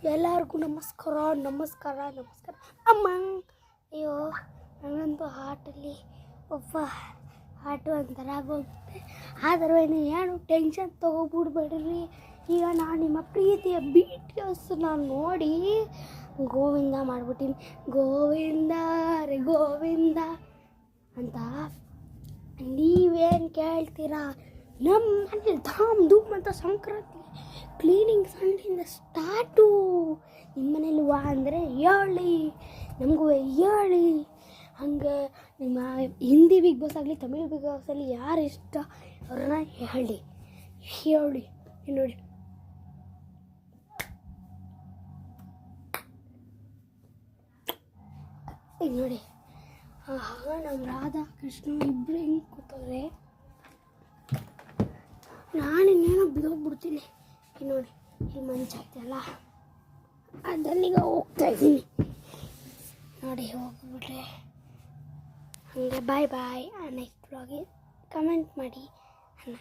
ಎಲ್ಲರಿಗೂ ನಮಸ್ಕಾರ ನಮಸ್ಕಾರ ನಮಸ್ಕಾರ ಅಮ್ಮ. ಅಯ್ಯೋ ನನಗಂತೂ ಹಾರ್ಟಲ್ಲಿ ಹಾರ್ಟು ಒಂಥರ ಆಗೋಗುತ್ತೆ. ಆದರೂ ಏನು ಟೆನ್ಷನ್ ತೊಗೊಬಿಡ್ಬೇಡ್ರಿ. ಈಗ ನಾನು ನಿಮ್ಮ ಪ್ರೀತಿಯ BTSನ ನೋಡಿ ಗೋವಿಂದ ಮಾಡಿಬಿಟ್ಟಿನಿ. ಗೋವಿಂದ ರೇ ಗೋವಿಂದ ಅಂತ ನೀವೇನು ಕೇಳ್ತೀರಾ? ನಮ್ಮ ಮನೇಲಿ ಧಾಮ್ ಧೂಮ್ ಅಂತ ಸಂಕ್ರಾಂತಿ ಕ್ಲೀನಿಂಗ್ ಸಂಡೆಯಿಂದ ಸ್ಟಾರ್ಟು. ನಿಮ್ಮ ಮನೇಲಿ ಅಂದರೆ ಹೇಳಿ, ನಮಗೂ ಹೇಳಿ. ಹಂಗೆ ನಿಮ್ಮ ಹಿಂದಿ ಬಿಗ್ ಬಾಸ್ ಆಗಲಿ ತಮಿಳ್ ಬಿಗ್ ಬಾಸಲ್ಲಿ ಯಾರು ಇಷ್ಟ ಅವ್ರನ್ನ ಹೇಳಿ ನೋಡಿ. ಈಗ ನೋಡಿ, ನಮ್ಮ ರಾಧಾ ಕೃಷ್ಣ ಇಬ್ಬರು ಹಿಂಗೆ ಕೂತವ್ರೆ. ನಾನಿನ್ನೇನೋ ಬಿದ್ದೋಗ್ಬಿಡ್ತೀನಿ. ನೋಡಿ ಇಲ್ಲಿ ಮಂಚ ಐತಲ್ಲ, ಅದನ್ನೀಗ ಹೋಗ್ತಾಯಿದ್ದೀನಿ ನೋಡಿ. ಹೋಗ್ಬಿಟ್ರೆ ಹಾಗೆ ಬಾಯ್. ನೆಕ್ಸ್ಟ್ ಬ್ಲಾಗಿಗೆ ಕಮೆಂಟ್ ಮಾಡಿ ಅಣ್ಣ.